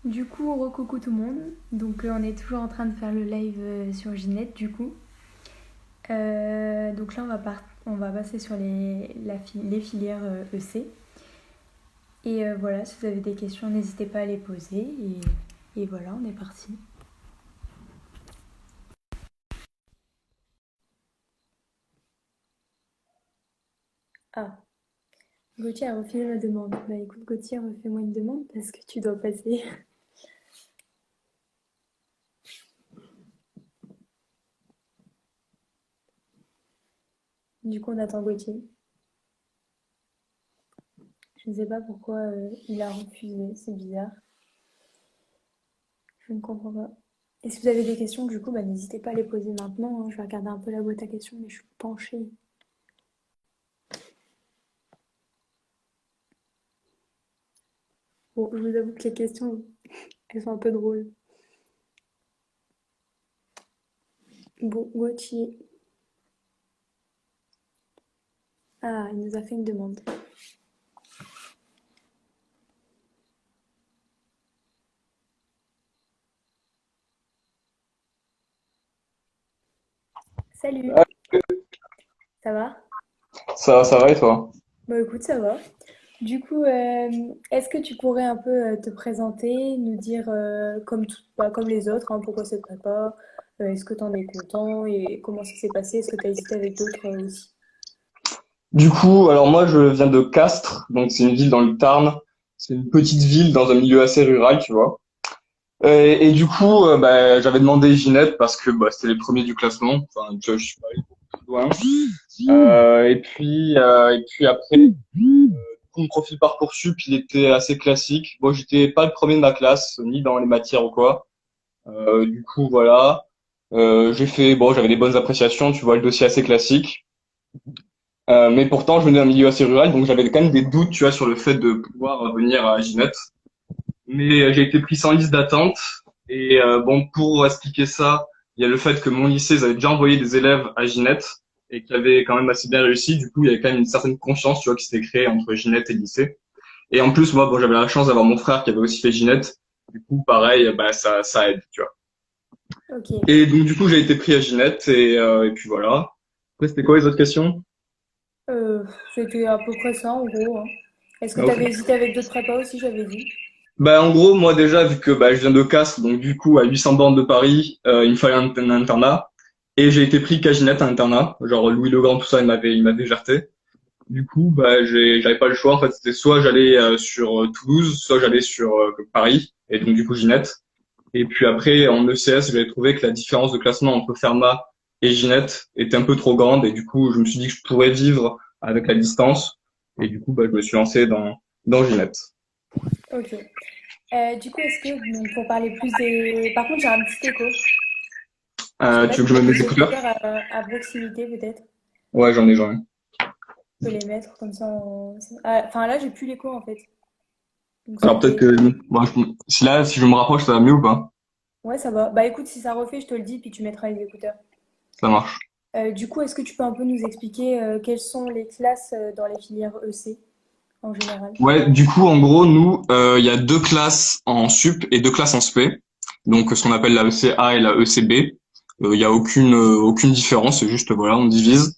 Du coup, recoucou tout le monde. Donc, on est toujours en train de faire le live sur Ginette, du coup. Donc là, on va passer sur les filières EC. Et voilà, si vous avez des questions, n'hésitez pas à les poser. Et voilà, on est parti. Ah, Gauthier a refusé ma demande. Bah écoute, Gauthier, refais-moi une demande parce que tu dois passer. Du coup, on attend Gauthier. Je ne sais pas pourquoi il a refusé, c'est bizarre. Je ne comprends pas. Et si vous avez des questions, du coup, bah, n'hésitez pas à les poser maintenant, hein. Je vais regarder un peu la boîte à questions, mais je suis penchée. Bon, je vous avoue que les questions, elles sont un peu drôles. Bon, Gauthier. Ah, il nous a fait une demande. Salut, ça va? Ça va et toi? Bah écoute, ça va. Du coup, est-ce que tu pourrais un peu te présenter, nous dire comme les autres, hein, pourquoi cette prépa, est-ce que tu en es content et comment ça s'est passé? Est-ce que tu as hésité avec d'autres aussi? Du coup, alors moi je viens de Castres, donc c'est une ville dans le Tarn. C'est une petite ville dans un milieu assez rural, tu vois. Et du coup, j'avais demandé Ginette parce que c'était les premiers du classement. Enfin, tu vois, je suis pas allé beaucoup plus loin. Et puis après, mon profil Parcoursup, il était assez classique. Bon, j'étais pas le premier de ma classe, ni dans les matières ou quoi. Du coup, voilà. J'avais des bonnes appréciations, tu vois, le dossier assez classique. Mais pourtant, je venais d'un milieu assez rural, donc j'avais quand même des doutes, tu vois, sur le fait de pouvoir venir à Ginette. Mais j'ai été pris sans liste d'attente. Et bon, pour expliquer ça, il y a le fait que mon lycée, ils avaient déjà envoyé des élèves à Ginette et qui avaient quand même assez bien réussi. Du coup, il y avait quand même une certaine confiance, tu vois, qui s'était créée entre Ginette et le lycée. Et en plus, moi, bon, j'avais la chance d'avoir mon frère qui avait aussi fait Ginette. Du coup, pareil, ça aide, tu vois. Ok. Et donc, du coup, j'ai été pris à Ginette et puis voilà. Après, c'était quoi les autres questions? Euh, C'était à peu près ça en gros, hein. Est-ce que Ah, tu ok. avais hésité avec d'autres prépas aussi, j'avais dit? En gros, moi déjà, vu que je viens de Castres, donc du coup, à 800 bornes de Paris, il me fallait un internat. Et j'ai été pris qu'à Ginette, un internat. Genre Louis le Grand, tout ça, il m'avait jarté. Du coup, j'avais pas le choix. En fait, c'était soit j'allais sur Toulouse, soit j'allais sur Paris. Et donc du coup, Ginette. Et puis après, en ECS, j'avais trouvé que la différence de classement entre Fermat et Ginette était un peu trop grande. Et du coup, je me suis dit que je pourrais vivre avec la distance. Et du coup, je me suis lancé dans Ginette. Ok. Du coup, est-ce que, donc, pour parler plus des... Par contre, j'ai un petit écho. Je sais pas Tu veux si que tu je as mette mes des écouteurs? écouteurs à proximité, peut-être. Ouais, j'en ai. Tu peux les mettre comme ça. Ah, enfin, là, j'ai plus l'écho, en fait. Donc, ça Alors peut peut-être aider. que si je me rapproche, ça va mieux ou pas? Ouais, ça va. Bah, écoute, si ça refait, je te le dis, puis tu mettras les écouteurs. Ça marche. Du coup, est-ce que tu peux un peu nous expliquer quelles sont les classes dans les filières EC en général? Ouais, du coup, en gros, nous, il y a deux classes en sup et deux classes en spé. Donc, ce qu'on appelle la ECA et la ECB. Il y a aucune différence, c'est juste, voilà, on divise.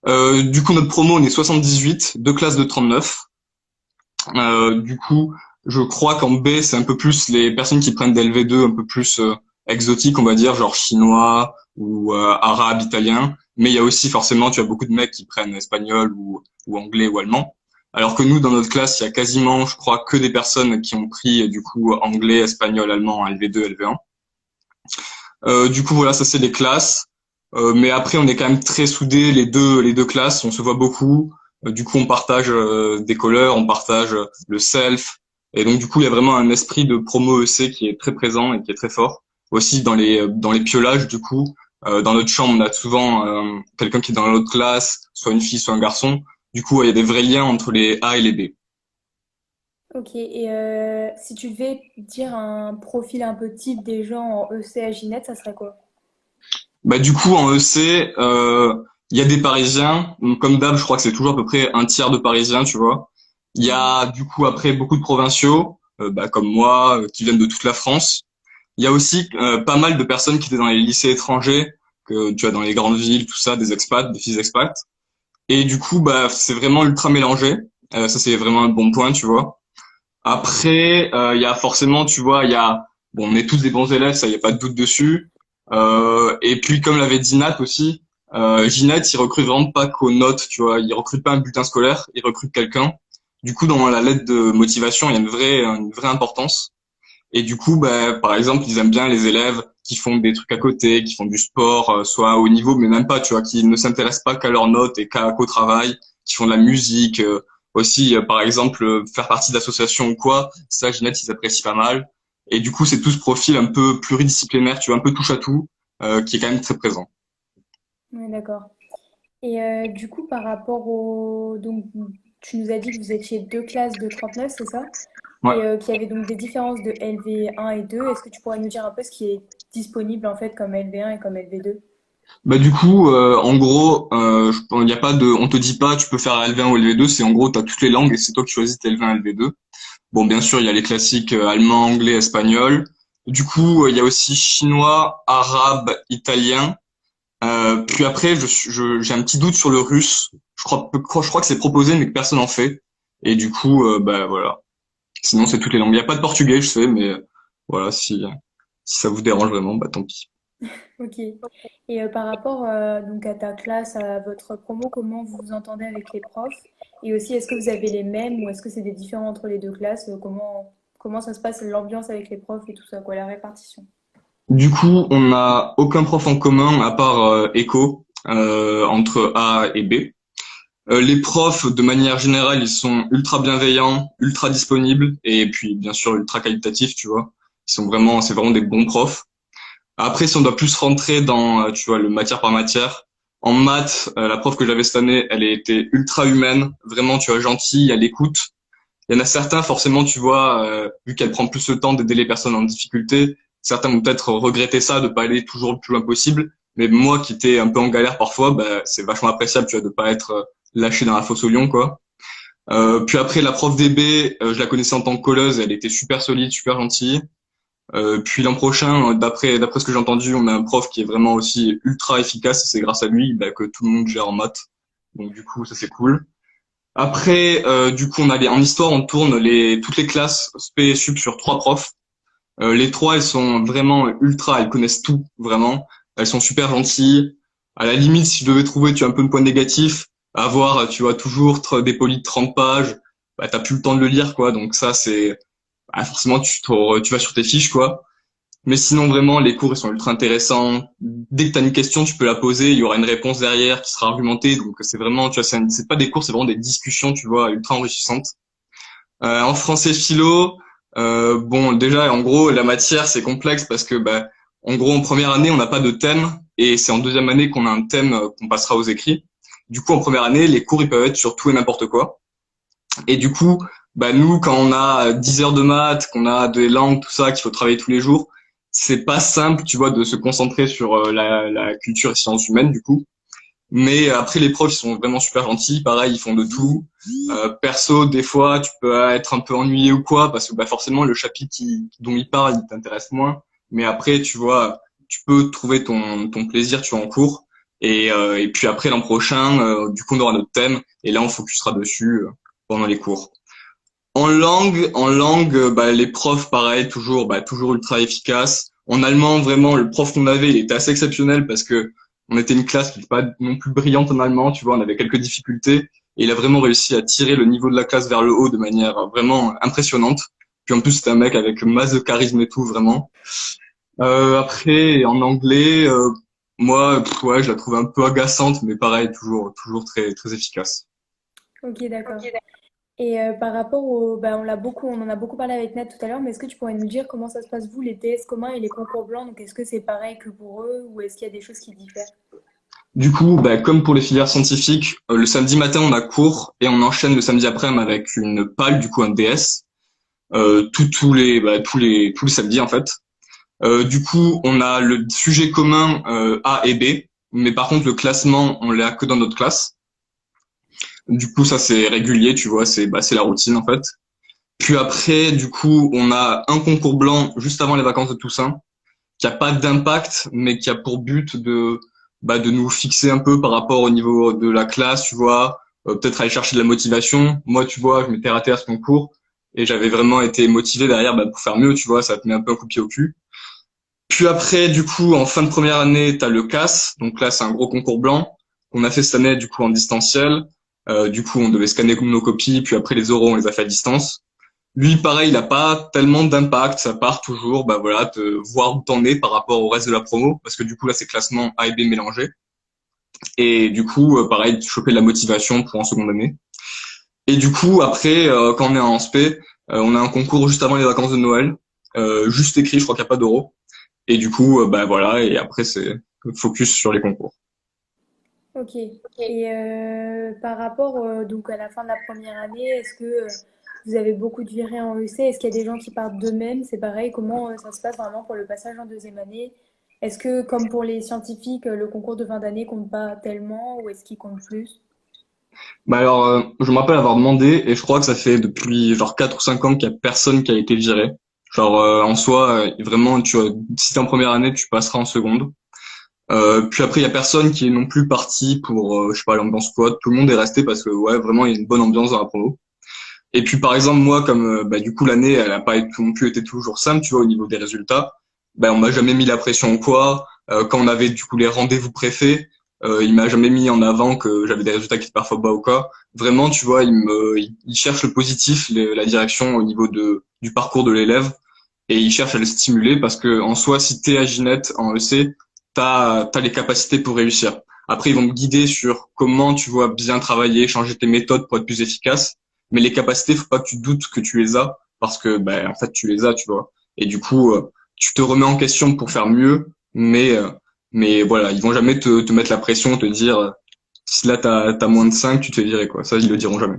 Du coup, notre promo, on est 78, deux classes de 39. Du coup, je crois qu'en B, c'est un peu plus les personnes qui prennent des LV2 un peu plus exotiques, on va dire, genre chinois ou arabe, italien. Mais il y a aussi forcément, tu as beaucoup de mecs qui prennent espagnol ou anglais ou allemand. Alors que nous, dans notre classe, il y a quasiment, je crois, que des personnes qui ont pris du coup anglais, espagnol, allemand, LV2, LV1. Du coup, voilà, ça c'est les classes. Mais après, on est quand même très soudés, les deux classes. On se voit beaucoup. Du coup, on partage des couleurs, on partage le self. Et donc, du coup, il y a vraiment un esprit de promo EC qui est très présent et qui est très fort. Aussi dans les piolages, du coup, dans notre chambre, on a souvent quelqu'un qui est dans l'autre classe, soit une fille, soit un garçon. Du coup, il y a des vrais liens entre les A et les B. Ok, et si tu devais dire un profil un peu type des gens en EC à Ginette, ça serait quoi? Du coup, en EC, il y a des Parisiens. Donc, comme d'hab, je crois que c'est toujours à peu près un tiers de Parisiens, tu vois. Il y Mhm. a du coup après beaucoup de provinciaux, comme moi, qui viennent de toute la France. Il y a aussi pas mal de personnes qui étaient dans les lycées étrangers, que tu as dans les grandes villes, tout ça, des expats, des fils expats. Et du coup, bah, c'est vraiment ultra mélangé. Ça, c'est vraiment un bon point, tu vois. Après, il y a forcément, tu vois, bon, on est tous des bons élèves, ça, il y a pas de doute dessus. Et puis, comme l'avait dit Nat aussi, Ginat, il recrute vraiment pas qu'aux notes, tu vois. Il recrute pas un bulletin scolaire, il recrute quelqu'un. Du coup, dans la lettre de motivation, il y a une vraie importance. Et du coup, bah, par exemple, ils aiment bien les élèves qui font des trucs à côté, qui font du sport, soit à haut niveau, mais même pas, tu vois, qui ne s'intéressent pas qu'à leurs notes et qu'au travail, qui font de la musique, aussi, par exemple, faire partie d'associations ou quoi. Ça, Ginette, ils apprécient pas mal. Et du coup, c'est tout ce profil un peu pluridisciplinaire, tu vois, un peu touche à tout, qui est quand même très présent. Ouais, d'accord. Et du coup, par rapport au... Donc, tu nous as dit que vous étiez deux classes de 39, c'est ça? Ouais. Et qu'il y avait donc des différences de LV1 et 2. Est-ce que tu pourrais nous dire un peu ce qui est disponible en fait comme LV1 et comme LV2? Bah du coup, en gros, il y a pas de, on te dit pas, tu peux faire LV1 ou LV2. C'est en gros, t'as toutes les langues et c'est toi qui choisis tes LV1, LV2. Bon, bien sûr, il y a les classiques allemand, anglais, espagnol. Du coup, il y a aussi chinois, arabe, italien. Puis après, j'ai un petit doute sur le russe. Je crois que c'est proposé, mais que personne en fait. Et du coup, bah voilà. Sinon, c'est toutes les langues. Il n'y a pas de portugais, je sais, mais voilà, si ça vous dérange vraiment, bah tant pis. Ok. Et par rapport donc à ta classe, à votre promo, comment vous vous entendez avec les profs? Et aussi, est-ce que vous avez les mêmes ou est-ce que c'est des différents entre les deux classes? Comment ça se passe, l'ambiance avec les profs et tout ça, quoi, la répartition? Du coup, on n'a aucun prof en commun à part Echo entre A et B. Les profs, de manière générale, ils sont ultra bienveillants, ultra disponibles et puis bien sûr ultra qualitatifs, tu vois. C'est vraiment des bons profs. Après, si on doit plus rentrer dans, tu vois, le matière par matière, en maths, la prof que j'avais cette année, elle était ultra humaine, vraiment, tu vois, gentille, à l'écoute. Il y en a certains, forcément, tu vois, vu qu'elle prend plus le temps d'aider les personnes en difficulté, certains vont peut-être regretter ça, de pas aller toujours le plus loin possible. Mais moi, qui étais un peu en galère parfois, bah, c'est vachement appréciable, tu vois, de pas être lâché dans la fosse au lion, quoi. Puis après, la prof DB, je la connaissais en tant que colleuse, elle était super solide, super gentille. Puis l'an prochain, d'après ce que j'ai entendu, on a un prof qui est vraiment aussi ultra efficace. C'est grâce à lui bah, que tout le monde gère en maths. Donc du coup, ça c'est cool. Après, du coup, en histoire, on tourne toutes les classes spé et sup sur trois profs. Les trois, elles sont vraiment ultra, elles connaissent tout vraiment. Elles sont super gentilles. À la limite, si je devais trouver, tu as un peu de point négatif, avoir, tu vois, toujours des polis de 30 pages, bah t'as plus le temps de le lire, quoi. Donc ça, c'est forcément tu vas sur tes fiches, quoi. Mais sinon, vraiment, les cours, ils sont ultra intéressants. Dès que tu as une question, tu peux la poser. Il y aura une réponse derrière qui sera argumentée. Donc, c'est vraiment, tu vois, c'est pas des cours, c'est vraiment des discussions, tu vois, ultra enrichissantes. En français philo, bon, déjà, en gros, la matière, c'est complexe parce que, bah, en gros, en première année, on n'a pas de thème. Et c'est en deuxième année qu'on a un thème qu'on passera aux écrits. Du coup, en première année, les cours, ils peuvent être sur tout et n'importe quoi. Et du coup, bah nous, quand on a 10 heures de maths, qu'on a des langues, tout ça, qu'il faut travailler tous les jours, c'est pas simple, tu vois, de se concentrer sur la culture et sciences humaines, du coup. Mais après, les profs, ils sont vraiment super gentils. Pareil, ils font de tout. Perso, des fois, tu peux être un peu ennuyé ou quoi, parce que bah, forcément, le chapitre dont ils parlent, il t'intéresse moins. Mais après, tu vois, tu peux trouver ton plaisir, tu vois, en cours. Et puis après, l'an prochain, du coup, on aura notre thème. Et là, on focusera dessus pendant les cours. En langue, bah, les profs, pareil, toujours ultra efficaces. En allemand, vraiment, le prof qu'on avait, il était assez exceptionnel parce que on était une classe qui n'était pas non plus brillante en allemand, tu vois, on avait quelques difficultés. Et il a vraiment réussi à tirer le niveau de la classe vers le haut de manière vraiment impressionnante. Puis en plus, c'était un mec avec masse de charisme et tout, vraiment. Après, en anglais, moi, ouais, je la trouve un peu agaçante, mais pareil, toujours très, très efficace. Ok, d'accord. Et par rapport au, bah, on en a beaucoup parlé avec Nat tout à l'heure, mais est-ce que tu pourrais nous dire comment ça se passe vous, les TS communs et les concours blancs? Donc, est-ce que c'est pareil que pour eux ou est-ce qu'il y a des choses qui diffèrent? Du coup, bah, comme pour les filières scientifiques, le samedi matin on a cours et on enchaîne le samedi après-midi avec une PAL, du coup un DS, tous les samedis en fait. Du coup, on a le sujet commun A et B, mais par contre le classement on l'a que dans notre classe. Du coup, ça c'est régulier, tu vois, c'est la routine en fait. Puis après, du coup, on a un concours blanc juste avant les vacances de Toussaint, qui a pas d'impact, mais qui a pour but de nous fixer un peu par rapport au niveau de la classe, tu vois, peut-être aller chercher de la motivation. Moi, tu vois, je m'étais raté à ce concours et j'avais vraiment été motivé derrière pour faire mieux, tu vois, ça te met un peu un coup de pied au cul. Puis après, du coup, en fin de première année, t'as le CAS, donc là, c'est un gros concours blanc qu'on a fait cette année, du coup, en distanciel. Du coup, on devait scanner nos copies, puis après les oraux, on les a fait à distance. Lui, pareil, il a pas tellement d'impact. Ça part toujours, voilà, te voir où t'en es par rapport au reste de la promo, parce que du coup là, c'est classement A et B mélangés. Et du coup, pareil, choper de la motivation pour en seconde année. Et du coup, après, quand on est en SP, on a un concours juste avant les vacances de Noël, juste écrit, je crois qu'il n'y a pas d'euros. Et du coup, voilà, et après c'est focus sur les concours. Ok. Et par rapport donc à la fin de la première année, est-ce que vous avez beaucoup de virées en EC? Est-ce qu'il y a des gens qui partent d'eux-mêmes? C'est pareil. Comment ça se passe vraiment pour le passage en deuxième année? Est-ce que, comme pour les scientifiques, le concours de fin d'année compte pas tellement ou est-ce qu'il compte plus? Bah alors, je me rappelle avoir demandé, et je crois que ça fait depuis genre 4 ou 5 ans qu'il y a personne qui a été viré. Genre en soi, vraiment, si t'es en première année, tu passeras en seconde. Puis après, il y a personne qui est non plus parti pour, je sais pas, l'ambiance squat. Tout le monde est resté parce que ouais, vraiment, il y a une bonne ambiance dans la promo. Et puis par exemple, moi, comme du coup l'année, elle a pas non plus été toujours simple, tu vois, au niveau des résultats. On m'a jamais mis la pression ou quoi. Quand on avait du coup les rendez-vous préfets, il m'a jamais mis en avant que j'avais des résultats qui étaient parfois bas ou quoi. Vraiment, tu vois, il cherche le positif, la direction au niveau du parcours de l'élève, et il cherche à le stimuler parce que en soi, si t'es à Ginette en EC, t'as les capacités pour réussir. Après, ils vont te guider sur comment tu vois bien travailler, changer tes méthodes pour être plus efficace. Mais les capacités, faut pas que tu doutes que tu les as parce que en fait tu les as, tu vois. Et du coup, tu te remets en question pour faire mieux, mais voilà, ils vont jamais te mettre la pression, te dire si là t'as moins de 5 tu te fais virer quoi. Ça ils le diront jamais.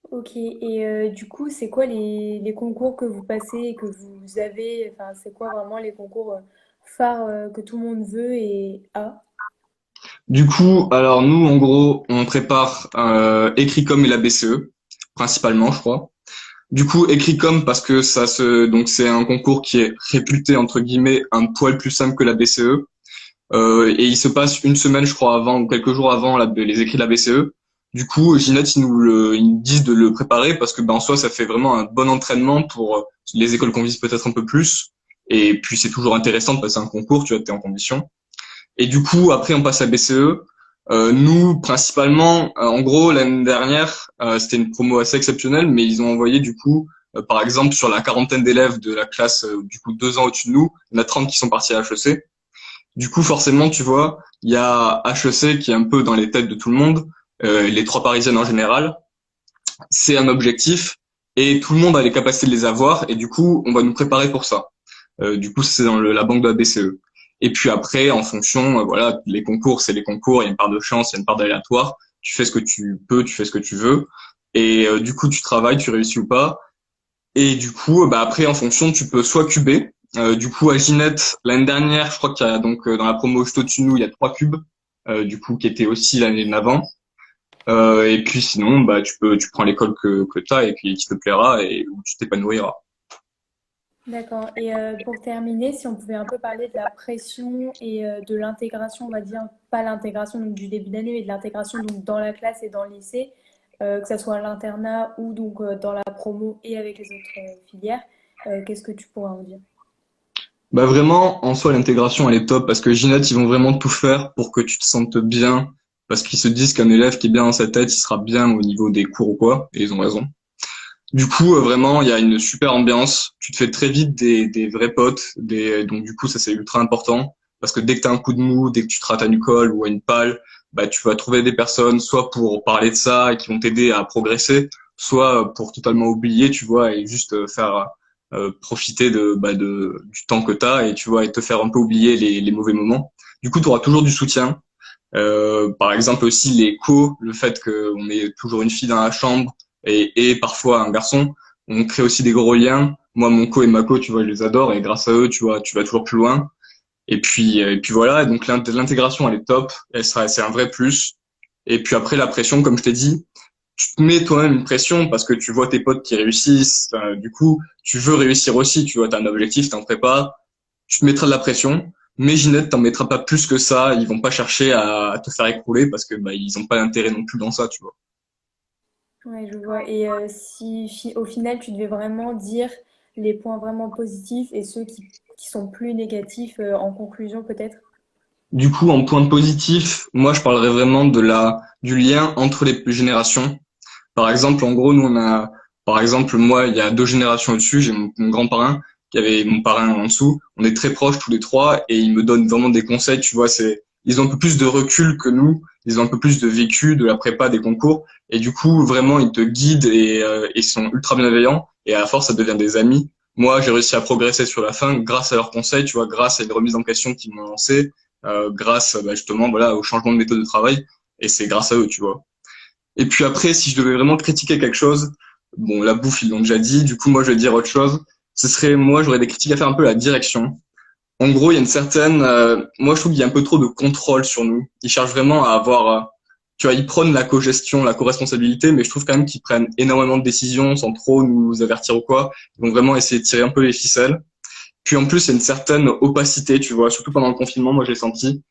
Ok. Et du coup, c'est quoi les concours que vous passez et que vous avez? Enfin, c'est quoi vraiment les concours phares que tout le monde veut et a? Du coup, alors nous en gros, on prépare Écricom et la BCE principalement, je crois. Du coup, Écricom parce que donc c'est un concours qui est réputé entre guillemets un poil plus simple que la BCE. Et il se passe une semaine, je crois, avant ou quelques jours avant les écrits de la BCE. Du coup, Ginette, ils nous disent de le préparer parce que en soi, ça fait vraiment un bon entraînement pour les écoles qu'on vise peut-être un peu plus. Et puis c'est toujours intéressant de passer un concours, tu vois, t'es en condition. Et du coup, après, on passe à BCE. Nous, principalement, en gros, l'année dernière, c'était une promo assez exceptionnelle, mais ils ont envoyé du coup, par exemple, sur la quarantaine d'élèves de la classe, du coup, 2 ans au-dessus de nous, il y en a 30 qui sont partis à HEC. Du coup, forcément, tu vois, il y a HEC qui est un peu dans les têtes de tout le monde, les trois parisiennes en général. C'est un objectif et tout le monde a les capacités de les avoir et du coup, on va nous préparer pour ça. Du coup, c'est dans la banque de la BCE. Et puis après, en fonction, voilà, les concours, c'est les concours, il y a une part de chance, il y a une part d'aléatoire. Tu fais ce que tu peux, tu fais ce que tu veux. Et du coup, tu travailles, tu réussis ou pas. Et du coup, après, en fonction, tu peux soit cuber. Du coup, à Ginette, l'année dernière, je crois qu'il y a donc dans la promo juste au-dessus de nous, il y a 3 cubes, du coup, qui étaient aussi l'année d'avant. Et puis sinon, tu prends l'école que t'as et puis qui te plaira et où tu t'épanouiras. D'accord. Et pour terminer, si on pouvait un peu parler de la pression et de l'intégration, on va dire, pas l'intégration donc du début d'année, mais de l'intégration donc dans la classe et dans le lycée, que ça soit à l'internat ou donc dans la promo et avec les autres filières, qu'est-ce que tu pourrais en dire? Bah vraiment, en soi, l'intégration, elle est top parce que Ginette, ils vont vraiment tout faire pour que tu te sentes bien parce qu'ils se disent qu'un élève qui est bien dans sa tête, il sera bien au niveau des cours ou quoi, et ils ont raison. Du coup, vraiment, il y a une super ambiance. Tu te fais très vite des vrais potes. Donc, du coup, ça, c'est ultra important. Parce que dès que tu as un coup de mou, dès que tu te rates à une colle ou à une palle, tu vas trouver des personnes, soit pour parler de ça et qui vont t'aider à progresser, soit pour totalement oublier, tu vois, et juste faire profiter du temps que tu as et, tu vois, et te faire un peu oublier les mauvais moments. Du coup, tu auras toujours du soutien. Par exemple aussi les le fait qu'on ait toujours une fille dans la chambre et parfois un garçon, on crée aussi des gros liens. Moi, mon co et ma co, tu vois, je les adore et grâce à eux, tu vois, tu vas toujours plus loin. Et puis voilà, donc l'intégration, elle est top, c'est un vrai plus. Et puis après, la pression, comme je t'ai dit, tu te mets toi-même une pression parce que tu vois tes potes qui réussissent. Du coup, tu veux réussir aussi. Tu vois, t'as un objectif, t'es en prépa, tu te mettras de la pression. Mais Ginette, t'en mettras pas plus que ça. Ils vont pas chercher à te faire écrouler parce que bah, ils ont pas d'intérêt non plus dans ça, tu vois. Ouais, je vois. Et si au final tu devais vraiment dire les points vraiment positifs et ceux qui sont plus négatifs en conclusion peut-être? Du coup, en point positif, moi, je parlerais vraiment du lien entre les générations. Par exemple, en gros, nous, par exemple, moi, il y a 2 générations au-dessus, j'ai mon grand-parrain, qui avait mon parrain en dessous. On est très proches tous les trois et ils me donnent vraiment des conseils, tu vois, ils ont un peu plus de recul que nous, ils ont un peu plus de vécu de la prépa, des concours. Et du coup, vraiment, ils te guident et sont ultra bienveillants. Et à la force, ça devient des amis. Moi, j'ai réussi à progresser sur la fin grâce à leurs conseils, tu vois, grâce à une remise en question qu'ils m'ont lancé, grâce, bah, justement, voilà, au changement de méthode de travail. Et c'est grâce à eux, tu vois. Et puis après, si je devais vraiment critiquer quelque chose, bon, la bouffe, ils l'ont déjà dit, du coup, moi, je vais dire autre chose. Ce serait, moi, j'aurais des critiques à faire un peu à la direction. En gros, il y a une certaine, moi, je trouve qu'il y a un peu trop de contrôle sur nous. Ils cherchent vraiment à avoir, tu vois, ils prônent la co-gestion, la co-responsabilité, mais je trouve quand même qu'ils prennent énormément de décisions sans trop nous avertir ou quoi. Ils vont vraiment essayer de tirer un peu les ficelles. Puis en plus, il y a une certaine opacité, tu vois, surtout pendant le confinement, moi, j'ai senti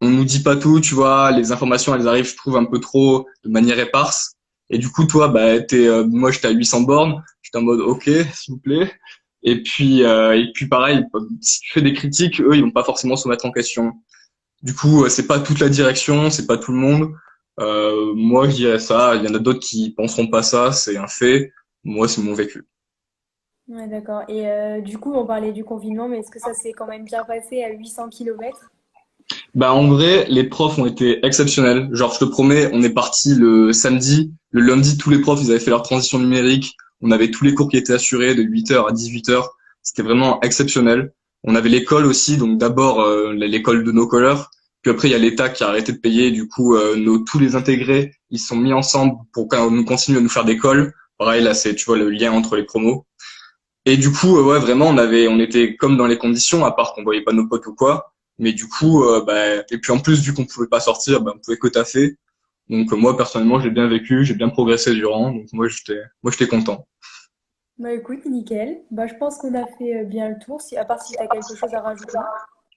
on nous dit pas tout, tu vois, les informations elles arrivent, je trouve un peu trop de manière éparse. Et du coup, toi, bah, moi j'étais à 800 bornes, j'étais en mode ok, s'il vous plaît. Et puis pareil, si tu fais des critiques, eux ils vont pas forcément se mettre en question. Du coup, c'est pas toute la direction, c'est pas tout le monde. Moi, je dirais ça. Il y en a d'autres qui penseront pas ça, c'est un fait. Moi, c'est mon vécu. Ouais, d'accord. Et du coup, on parlait du confinement, mais est-ce que ça s'est quand même bien passé à 800 kilomètres? Bah en vrai, les profs ont été exceptionnels. Genre, je te promets, on est parti le samedi, le lundi, tous les profs, ils avaient fait leur transition numérique. On avait tous les cours qui étaient assurés de 8h à 18h. C'était vraiment exceptionnel. On avait l'école aussi, donc d'abord l'école de nos couleurs. Puis après, il y a l'État qui a arrêté de payer. Du coup, tous les intégrés, ils se sont mis ensemble pour nous continuer à nous faire des cols. Pareil, là, c'est, tu vois, le lien entre les promos. Et du coup, ouais, vraiment, on était comme dans les conditions, à part qu'on voyait pas nos potes ou quoi. Mais du coup, bah, et puis en plus, vu qu'on pouvait pas sortir, bah, on pouvait que taffer. Donc moi, personnellement, j'ai bien vécu, j'ai bien progressé durant. Donc moi, j'étais content. Bah écoute, nickel. Bah je pense qu'on a fait bien le tour, si, à part si tu as quelque chose à rajouter.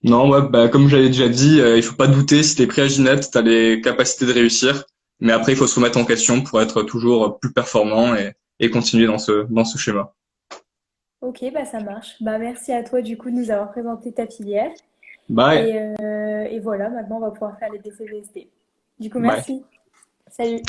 Non, ouais, bah, comme j'avais déjà dit, il faut pas douter. Si t'es prêt à Ginette, t'as les capacités de réussir. Mais après, il faut se remettre en question pour être toujours plus performant et continuer dans ce schéma. Ok, bah ça marche. Bah merci à toi du coup de nous avoir présenté ta filière. Bye, Et voilà, maintenant on va pouvoir faire les DCVST. Du coup, bye. merci. Salut.